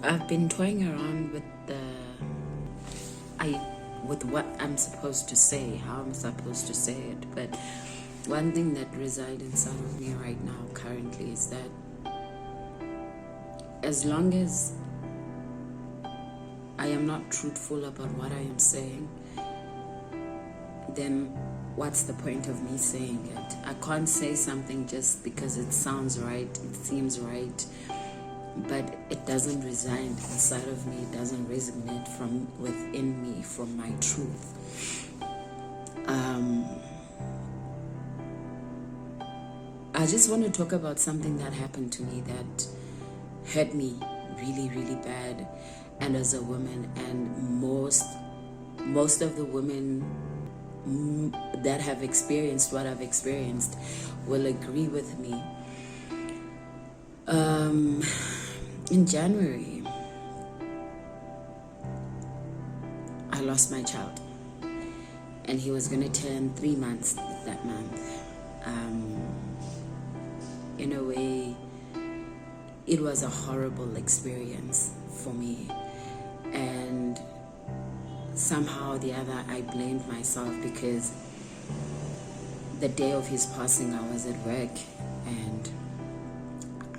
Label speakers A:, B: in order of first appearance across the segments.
A: I've been toying around with with what I'm supposed to say, how I'm supposed to say it. But one thing that resides inside of me right now currently is that as long as I am not truthful about what I am saying, then what's the point of me saying it? I can't say something just because it sounds right, it seems right, but it doesn't reside inside of me, it doesn't resonate from within me, from my truth. I just want to talk about something that happened to me that hurt me really, really bad, and as a woman, and most of the women that have experienced what I've experienced will agree with me. In January, I lost my child, and he was going to turn 3 months that month. In a way, it was a horrible experience for me, and somehow or the other I blamed myself because the day of his passing I was at work and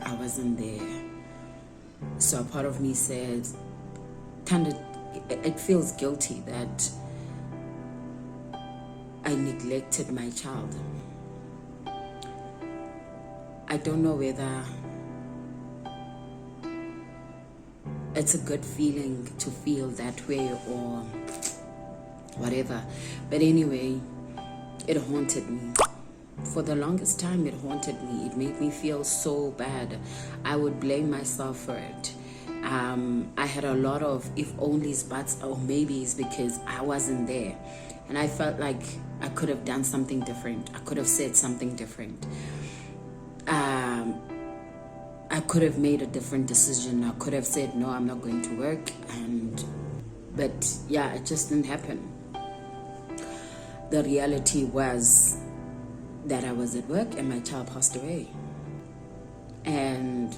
A: I wasn't there. So a part of me said, it feels guilty that I neglected my child. I don't know whether it's a good feeling to feel that way or whatever. But anyway, it haunted me. For the longest time, it haunted me. It made me feel so bad. I would blame myself for it. I had a lot of if onlys, buts, or maybes because I wasn't there. And I felt like I could have done something different. I could have said something different. I could have made a different decision. I could have said, no, I'm not going to work. But yeah, it just didn't happen. The reality was that I was at work and my child passed away. And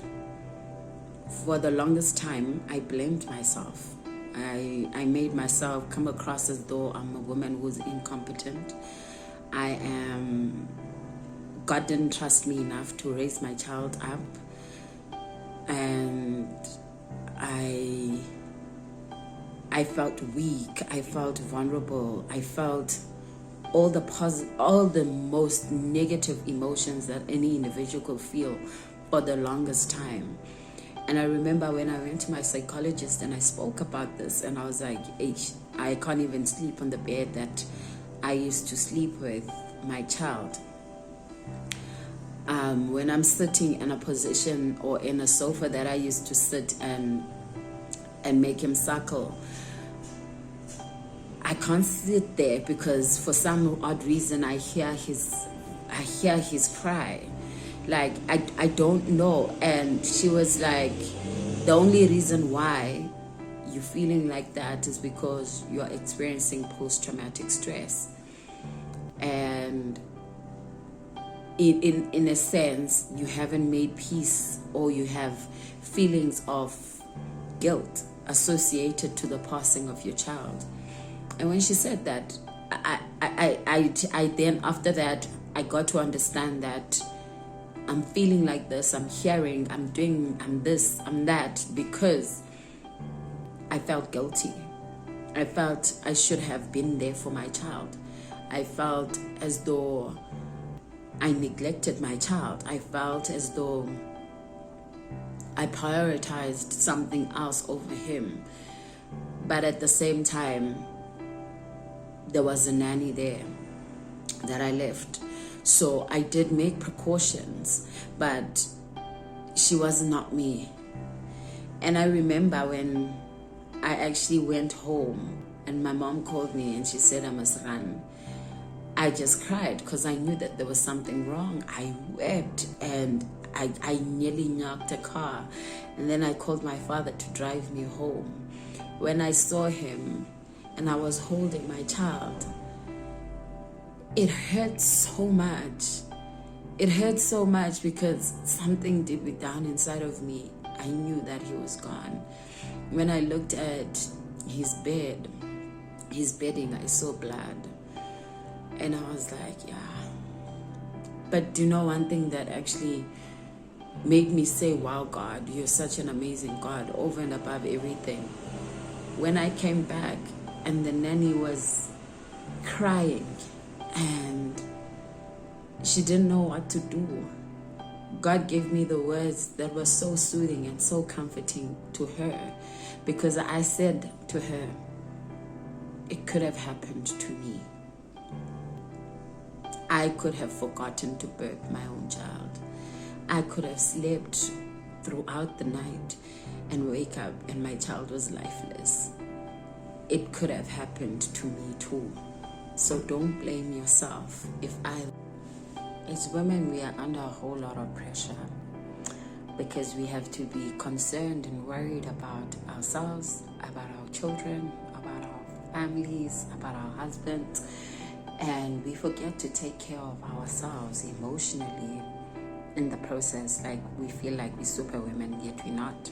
A: for the longest time, I blamed myself. I made myself come across as though I'm a woman who's incompetent. God didn't trust me enough to raise my child up. And I felt weak, I felt vulnerable, I felt all the most negative emotions that any individual could feel for the longest time. And I remember when I went to my psychologist and I spoke about this, and I was like, I can't even sleep on the bed that I used to sleep with my child. When I'm sitting in a position or in a sofa that I used to sit and make him suckle, I can't sit there because for some odd reason I hear his cry. Like I don't know. And she was like, the only reason why you're feeling like that is because you're experiencing post-traumatic stress. And in a sense, you haven't made peace, or you have feelings of guilt associated to the passing of your child. And when she said that, I then after that, I got to understand that I'm feeling like this, I'm hearing, I'm doing, I'm this, I'm that, because I felt guilty. I felt I should have been there for my child. I felt as though I neglected my child. I felt as though I prioritized something else over him. But at the same time, there was a nanny there that I left. So I did make precautions, but she was not me. And I remember when I actually went home and my mom called me and she said I must run. I just cried because I knew that there was something wrong. I wept and I nearly knocked a car. And then I called my father to drive me home. When I saw him and I was holding my child, it hurt so much. It hurt so much because something deep down inside of me, I knew that he was gone. when I looked at his bed, his bedding, I saw blood. And I was like, yeah. But do you know one thing that actually made me say, wow, God, you're such an amazing God, over and above everything? When I came back and the nanny was crying and she didn't know what to do, God gave me the words that were so soothing and so comforting to her, because I said to her, it could have happened to me. I could have forgotten to birth my own child. I could have slept throughout the night and wake up and my child was lifeless. It could have happened to me too. So don't blame yourself. As women, we are under a whole lot of pressure because we have to be concerned and worried about ourselves, about our children, about our families, about our husbands, and we forget to take care of ourselves emotionally in the process. Like, we feel like we're superwomen, yet we're not.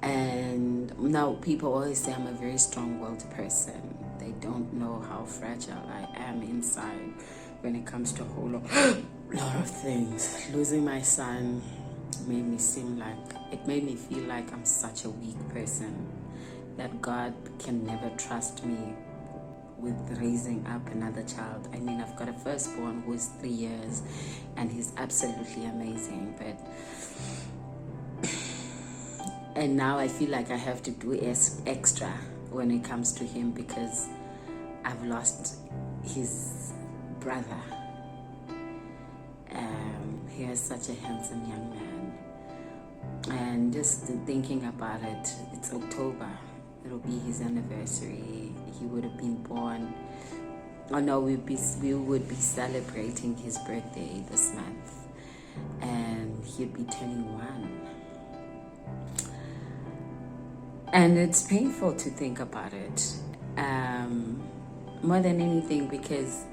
A: And now people always say I'm a very strong-willed person. They don't know how fragile I am inside when it comes to a whole lot of things. Losing my son made me feel like I'm such a weak person, that God can never trust me with raising up another child. I mean, I've got a firstborn who is 3 years and he's absolutely amazing, and now I feel like I have to do extra when it comes to him because I've lost his brother. He is such a handsome young man, and just thinking about it, it's October, it'll be his anniversary. He would have been born, we would be celebrating his birthday this month, and he'd be turning 1. And it's painful to think about it, more than anything, because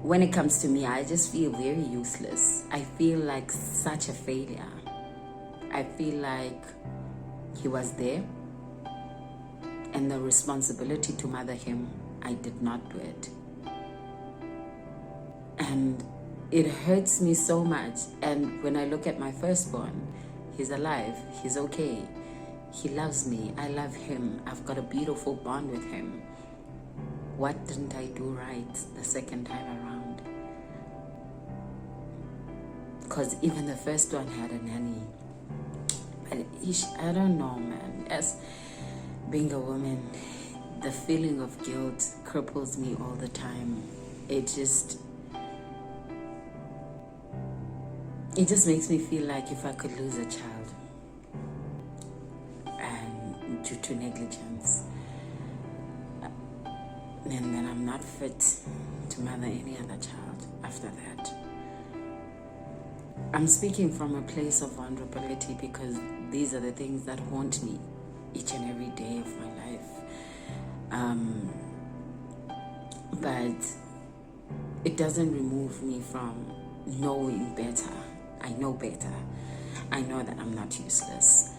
A: when it comes to me, I just feel very useless. I feel like such a failure. I feel like he was there, and the responsibility to mother him, I did not do it. And it hurts me so much. And when I look at my firstborn, he's alive, he's okay, he loves me, I love him, I've got a beautiful bond with him. What didn't I do right the second time around? Because even the first one had a nanny. But I don't know, man. As being a woman, the feeling of guilt cripples me all the time. It just makes me feel like if I could lose a child and due to negligence, and then I'm not fit to mother any other child after that. I'm speaking from a place of vulnerability because these are the things that haunt me each and every day of my life. But it doesn't remove me from knowing better. I know better. I know that I'm not useless.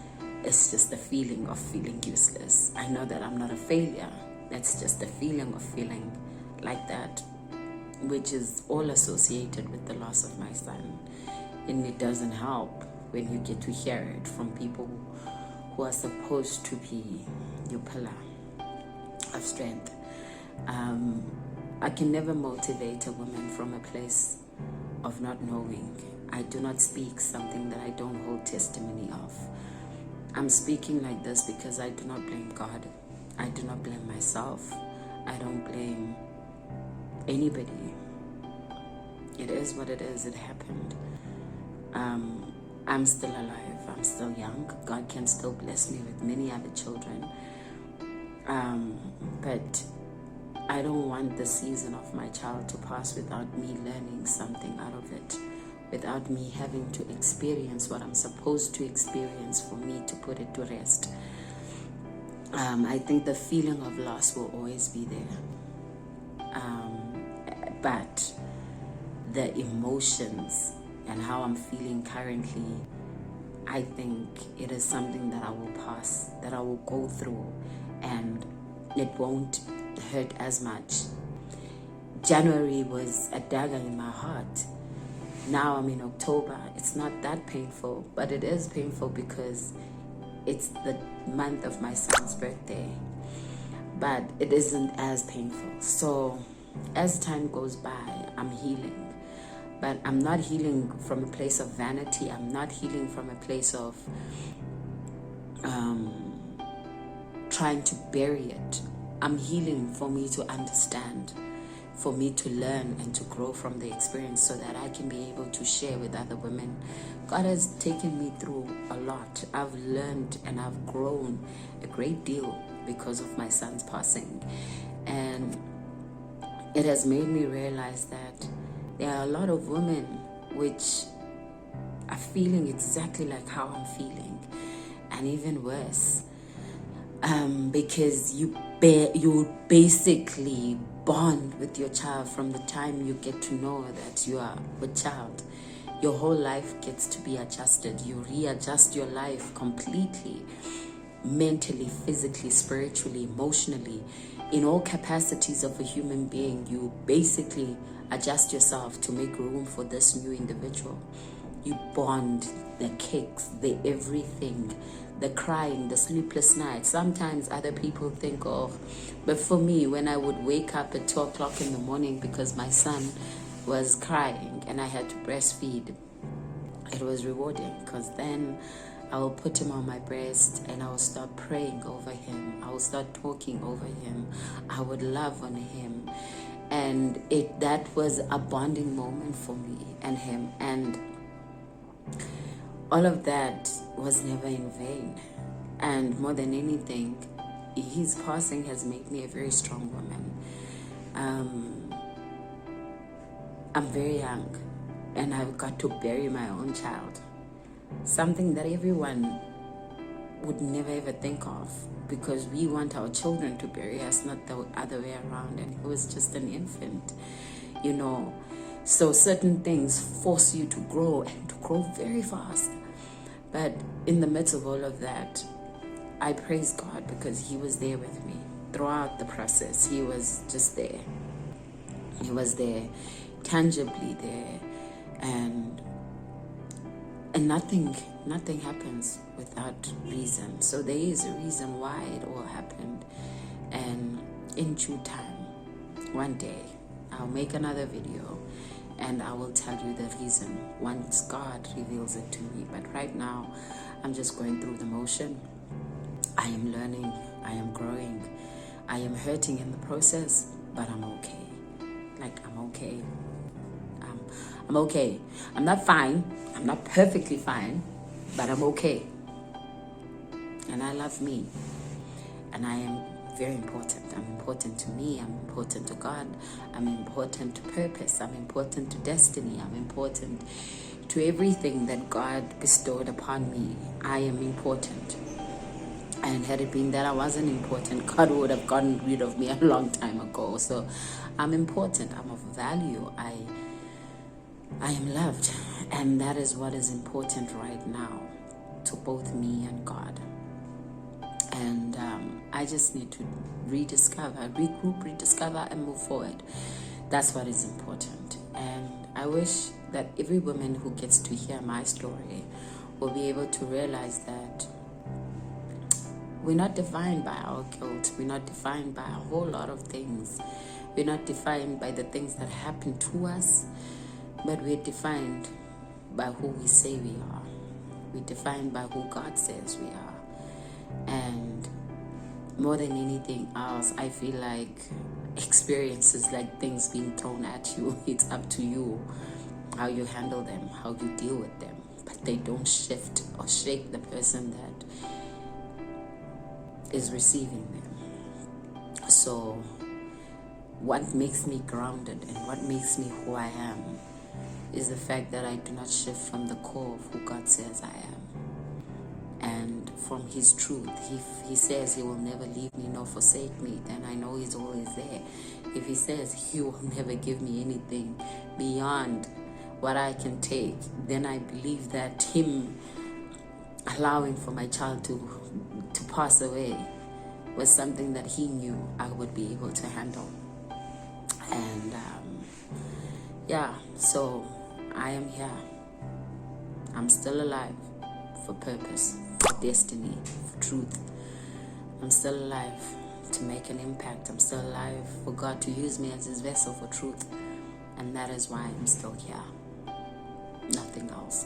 A: It's just the feeling of feeling useless. I know that I'm not a failure. That's just the feeling of feeling like that, which is all associated with the loss of my son. And it doesn't help when you get to hear it from people who are supposed to be your pillar of strength. I can never motivate a woman from a place of not knowing. I do not speak something that I don't hold testimony of. I'm speaking like this because I do not blame God. I do not blame myself. I don't blame anybody. It is what it is. It happened. I'm still alive. I'm still young. God can still bless me with many other children. But I don't want the season of my child to pass without me learning something out of it, without me having to experience what I'm supposed to experience for me to put it to rest. I think the feeling of loss will always be there. But the emotions and how I'm feeling currently, I think it is something that I will pass, that I will go through, and it won't hurt as much. January was a dagger in my heart. Now I'm in October. It's not that painful, but it is painful because it's the month of my son's birthday. But it isn't as painful. So as time goes by, I'm healing. But I'm not healing from a place of vanity. I'm not healing from a place of trying to bury it. I'm healing for me to understand, for me to learn and to grow from the experience so that I can be able to share with other women. God has taken me through a lot. I've learned and I've grown a great deal because of my son's passing. And it has made me realize that there are a lot of women which are feeling exactly like how I'm feeling, and even worse, because you basically bond with your child from the time you get to know that you are a child. Your whole life gets to be adjusted. You readjust your life completely, mentally, physically, spiritually, emotionally, in all capacities of a human being. You basically adjust yourself to make room for this new individual. You bond, the kicks, the everything, the crying, the sleepless nights. Sometimes other people think, oh, but for me, when I would wake up at 2 o'clock in the morning because my son was crying and I had to breastfeed, it was rewarding, because then I will put him on my breast and I will start praying over him. I will start talking over him. I would love on him. And that was a bonding moment for me and him. And all of that was never in vain. And more than anything, his passing has made me a very strong woman. I'm very young and I've got to bury my own child. Something that everyone would never ever think of, because we want our children to bury us, not the other way around. And he was just an infant, you know. So certain things force you to grow, and to grow very fast. But in the midst of all of that, I praise God because he was there with me throughout the process. He was just there. He was there, tangibly there. And nothing happens without reason. So there is a reason why it all happened. And in due time, one day, I'll make another video and I will tell you the reason once God reveals it to me. But right now, I'm just going through the motion. I am learning, I am growing, I am hurting in the process, but I'm okay. Like, I'm okay. I'm okay. I'm not fine. I'm not perfectly fine, but I'm okay. And I love me. And I am very important. I'm important to me. I'm important to God. I'm important to purpose. I'm important to destiny. I'm important to everything that God bestowed upon me. I am important. And had it been that I wasn't important, God would have gotten rid of me a long time ago. So I'm important. I'm of value. I am loved. And that is what is important right now to both me and God. And I just need to regroup, rediscover, and move forward. That's what is important. And I wish that every woman who gets to hear my story will be able to realize that we're not defined by our guilt. We're not defined by a whole lot of things. We're not defined by the things that happen to us, but we're defined by who we say we are. We're defined by who God says we are. And more than anything else, I feel like experiences, like things being thrown at you, it's up to you how you handle them, how you deal with them. But they don't shift or shake the person that is receiving them. So what makes me grounded and what makes me who I am is the fact that I do not shift from the core of who God says I am. And from his truth, if he says he will never leave me nor forsake me, then I know he's always there. If he says he will never give me anything beyond what I can take, then I believe that him allowing for my child to pass away was something that he knew I would be able to handle. And yeah, so I am here. I'm still alive for purpose, for destiny, for truth. I'm still alive to make an impact. I'm still alive for God to use me as his vessel for truth. And that is why I'm still here. Nothing else.